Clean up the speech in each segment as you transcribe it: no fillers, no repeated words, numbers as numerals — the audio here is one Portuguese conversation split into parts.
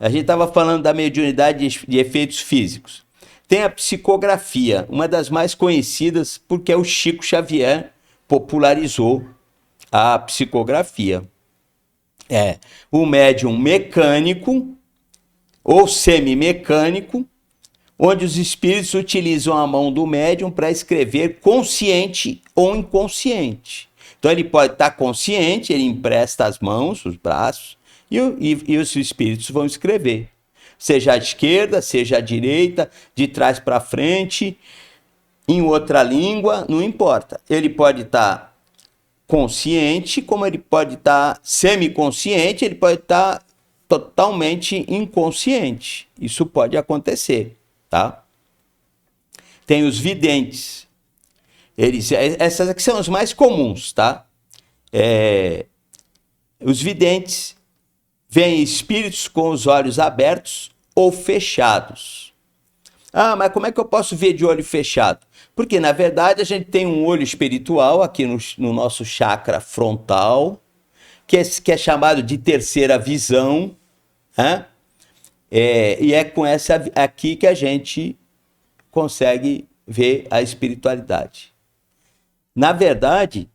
A gente estava falando da mediunidade de efeitos físicos. Tem a psicografia, uma das mais conhecidas, porque o Chico Xavier popularizou a psicografia. É o médium mecânico ou semimecânico, onde os espíritos utilizam a mão do médium para escrever consciente ou inconsciente. Então ele pode estar consciente, ele empresta as mãos, os braços, e os espíritos vão escrever. Seja à esquerda, seja à direita, de trás para frente, em outra língua, não importa. Ele pode estar consciente, como ele pode estar semiconsciente, ele pode estar totalmente inconsciente. Isso pode acontecer, tá? Tem os videntes. Essas aqui são os mais comuns, tá? Os videntes veem espíritos com os olhos abertos ou fechados. Ah, mas como é que eu posso ver de olho fechado? Porque, na verdade, a gente tem um olho espiritual aqui no nosso chakra frontal, que é chamado de terceira visão, né? E é com essa aqui que a gente consegue ver a espiritualidade. Na verdade,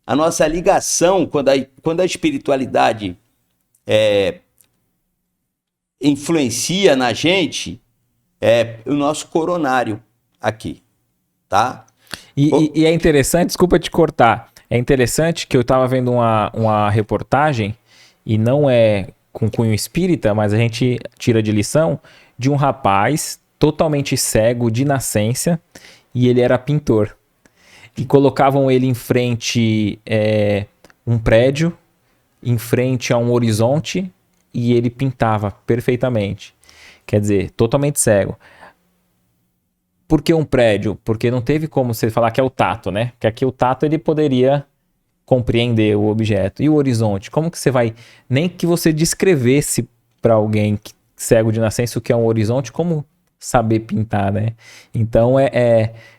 a nossa ligação, quando a espiritualidade influencia na gente, é o nosso coronário aqui, tá? E é interessante, desculpa te cortar, é interessante que eu estava vendo uma reportagem, e não é com cunho espírita, mas a gente tira de lição, de um rapaz totalmente cego de nascença, e ele era pintor. E colocavam ele em frente um prédio, em frente a um horizonte, e ele pintava perfeitamente. Quer dizer, totalmente cego. Por que um prédio? Porque não teve como você falar que é o tato, né? Porque aqui o tato ele poderia compreender o objeto. E o horizonte? Como que você vai... Nem que você descrevesse para alguém cego de nascença o que é um horizonte, como saber pintar, né? Então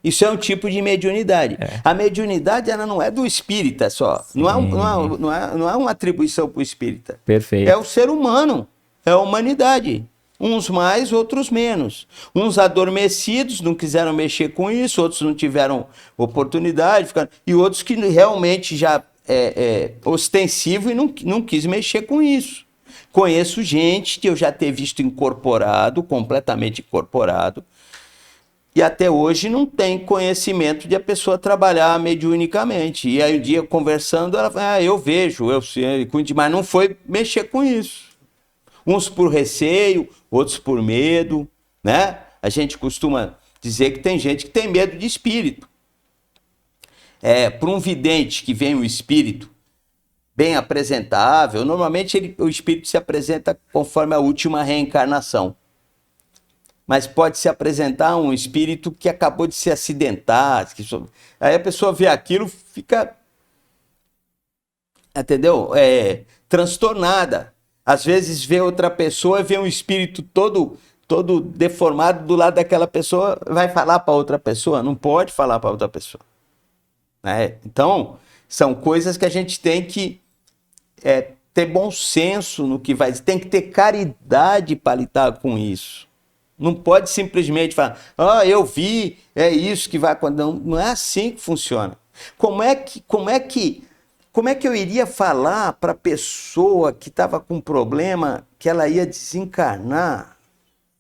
Isso é um tipo de mediunidade. A mediunidade, ela não é do espírita só. Não é uma atribuição para o espírita. Perfeito. É o ser humano. É a humanidade. Uns mais, outros menos. Uns adormecidos, não quiseram mexer com isso, outros não tiveram oportunidade, e outros que realmente já ostensivo e não quis mexer com isso. Conheço gente que eu já ter visto incorporado, completamente incorporado, e até hoje não tem conhecimento de a pessoa trabalhar mediunicamente. E aí um dia conversando, ela fala, eu vejo, eu sei, mas não foi mexer com isso. Uns por receio, outros por medo, né? A gente costuma dizer que tem gente que tem medo de espírito. Para um vidente que vem um espírito bem apresentável, normalmente o espírito se apresenta conforme a última reencarnação. Mas pode se apresentar um espírito que acabou de se acidentar. Aí a pessoa vê aquilo, fica, entendeu? Transtornada. Às vezes vê outra pessoa, vê um espírito todo deformado do lado daquela pessoa, vai falar para outra pessoa? Não pode falar para outra pessoa. Né? Então, são coisas que a gente tem que ter bom senso no que vai dizer, tem que ter caridade para lidar com isso. Não pode simplesmente falar, eu vi, é isso que vai acontecer. Não é assim que funciona. Como é que eu iria falar para a pessoa que estava com problema que ela ia desencarnar?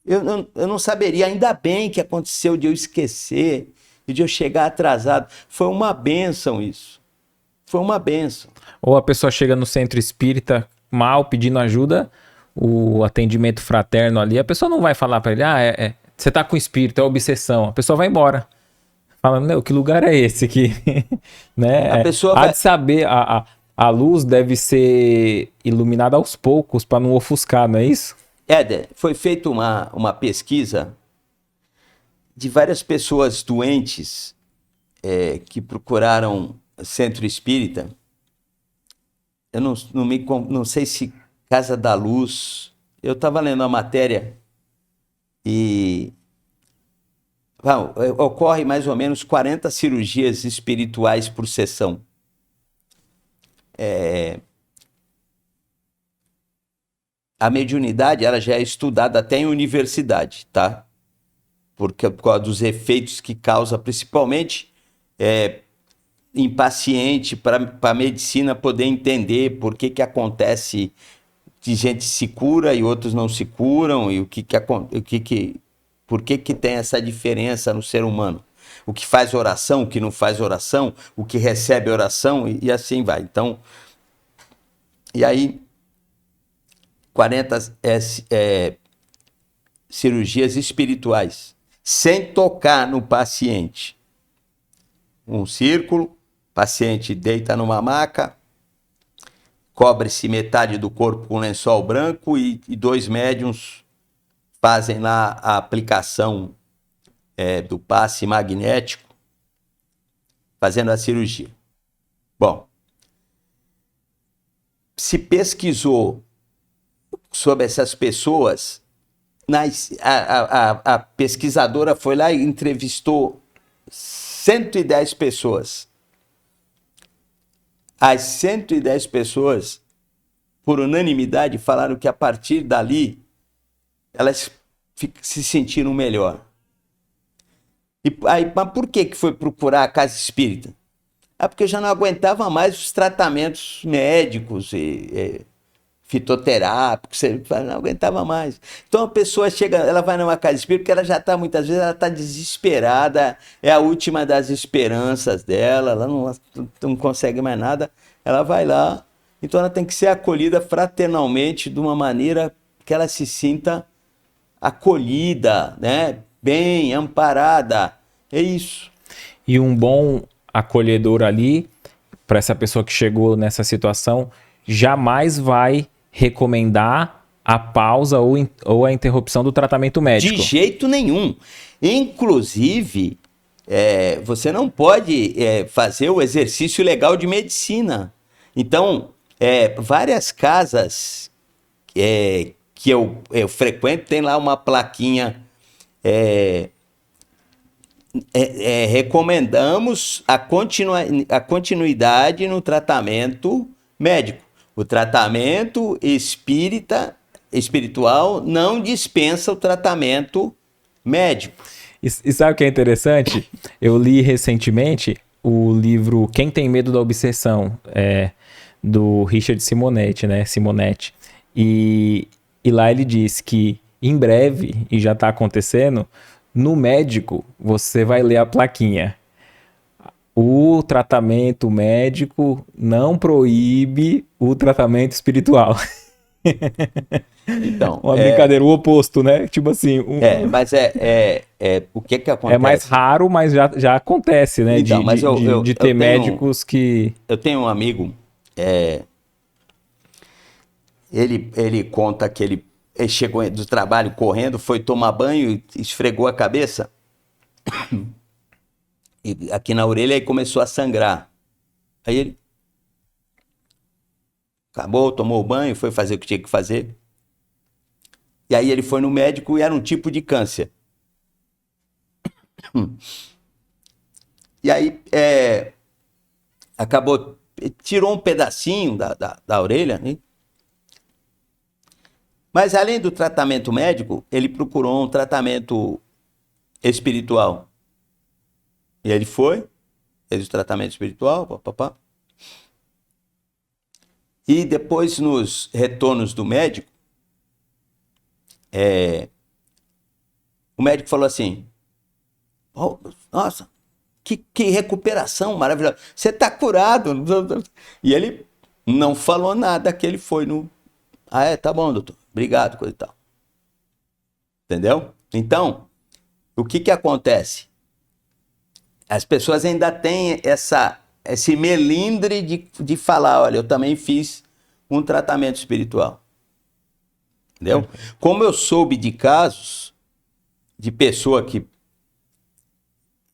Eu não saberia. Ainda bem que aconteceu de eu esquecer e de eu chegar atrasado. Foi uma bênção isso. Foi uma bênção. Ou a pessoa chega no centro espírita mal, pedindo ajuda, o atendimento fraterno ali, a pessoa não vai falar para ele, você tá com espírito, é obsessão. A pessoa vai embora. Falando, que lugar é esse aqui? Né? A pessoa de saber, a luz deve ser iluminada aos poucos para não ofuscar, não é isso? Éder, foi feita uma pesquisa de várias pessoas doentes que procuraram centro espírita. Eu não sei se Casa da Luz. Eu estava lendo a matéria e ocorre mais ou menos 40 cirurgias espirituais por sessão. a mediunidade ela já é estudada até em universidade, tá? Porque, por causa dos efeitos que causa, principalmente em paciente, para a medicina poder entender por que acontece de gente se cura e outros não se curam, e por que tem essa diferença no ser humano. O que faz oração, o que não faz oração, o que recebe oração, e assim vai. Então, e aí, 40 cirurgias espirituais, sem tocar no paciente. Um círculo, paciente deita numa maca, cobre-se metade do corpo com lençol branco e 2 médiuns fazem lá a aplicação do passe magnético, fazendo a cirurgia. Bom, se pesquisou sobre essas pessoas, a pesquisadora foi lá e entrevistou 110 pessoas. As 110 pessoas, por unanimidade, falaram que a partir dali elas se sentiram melhor. E aí, mas por que foi procurar a casa espírita? Porque já não aguentava mais os tratamentos médicos e fitoterápicos, não aguentava mais. Então a pessoa chega, ela vai numa casa espírita porque ela já está, muitas vezes, ela está desesperada, é a última das esperanças dela, ela não consegue mais nada, ela vai lá. Então ela tem que ser acolhida fraternalmente, de uma maneira que ela se sinta acolhida, né? Bem, amparada. É isso. E um bom acolhedor ali, para essa pessoa que chegou nessa situação, jamais vai recomendar a pausa ou a interrupção do tratamento médico. De jeito nenhum. Inclusive, você não pode fazer o exercício legal de medicina. Então, várias casas que eu frequento, tem lá uma plaquinha recomendamos a continuidade no tratamento médico. O tratamento espiritual não dispensa o tratamento médico. E sabe o que é interessante? Eu li recentemente o livro Quem Tem Medo da Obsessão, do Richard Simonetti, né? Simonetti. E lá ele diz que em breve, e já está acontecendo, no médico você vai ler a plaquinha. O tratamento médico não proíbe o tratamento espiritual. Então, uma brincadeira, o oposto, né? Tipo assim... mas o que acontece? É mais raro, mas já acontece, né? Então, de ter médicos que... Eu tenho um amigo, ele conta que ele chegou do trabalho correndo, foi tomar banho e esfregou a cabeça e aqui na orelha, aí começou a sangrar. Aí ele acabou, tomou o banho, foi fazer o que tinha que fazer. E aí ele foi no médico e era um tipo de câncer. E aí acabou, tirou um pedacinho da orelha, né? Mas além do tratamento médico, ele procurou um tratamento espiritual. E ele foi, fez o tratamento espiritual, papapá. E depois, nos retornos do médico, o médico falou assim: oh, nossa, que recuperação maravilhosa, você está curado. E ele não falou nada, que ele foi no... tá bom, doutor, obrigado, coisa e tal. Entendeu? Então, o que acontece? As pessoas ainda têm esse melindre de falar: olha, eu também fiz um tratamento espiritual. Entendeu? Como eu soube de casos de pessoa que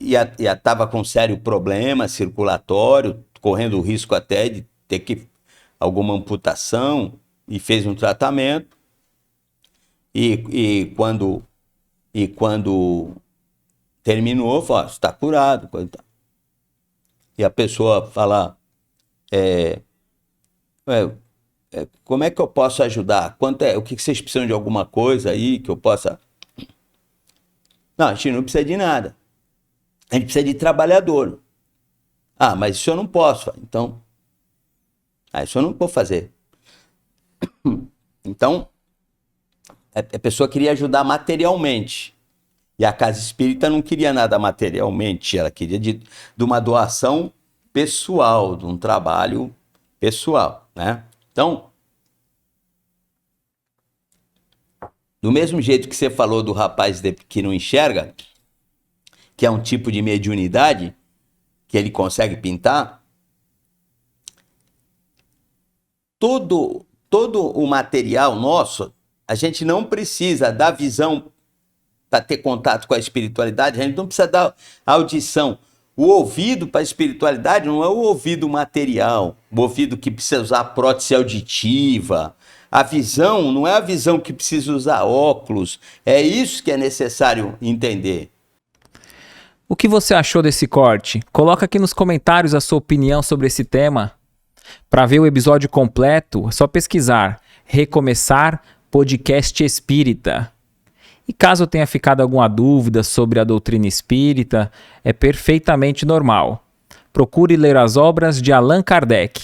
já estava com sério problema circulatório, correndo o risco até de ter alguma amputação, e fez um tratamento, e quando terminou, falou: está curado, coisa e tal. E a pessoa fala: como é que eu posso ajudar? O que vocês precisam de alguma coisa aí que eu possa... Não, a gente não precisa de nada. A gente precisa de trabalhador. Ah, mas isso eu não posso. Então, isso eu não vou fazer. Então, a pessoa queria ajudar materialmente. E a casa espírita não queria nada materialmente. Ela queria de uma doação pessoal, de um trabalho pessoal, né? Então, do mesmo jeito que você falou do rapaz que não enxerga, que é um tipo de mediunidade, que ele consegue pintar, todo o material nosso, a gente não precisa da visão para ter contato com a espiritualidade, a gente não precisa da audição. O ouvido para a espiritualidade não é o ouvido material, o ouvido que precisa usar prótese auditiva. A visão não é a visão que precisa usar óculos. É isso que é necessário entender. O que você achou desse corte? Coloca aqui nos comentários a sua opinião sobre esse tema. Para ver o episódio completo, é só pesquisar Recomeçar Podcast Espírita. E caso tenha ficado alguma dúvida sobre a doutrina espírita, é perfeitamente normal. Procure ler as obras de Allan Kardec.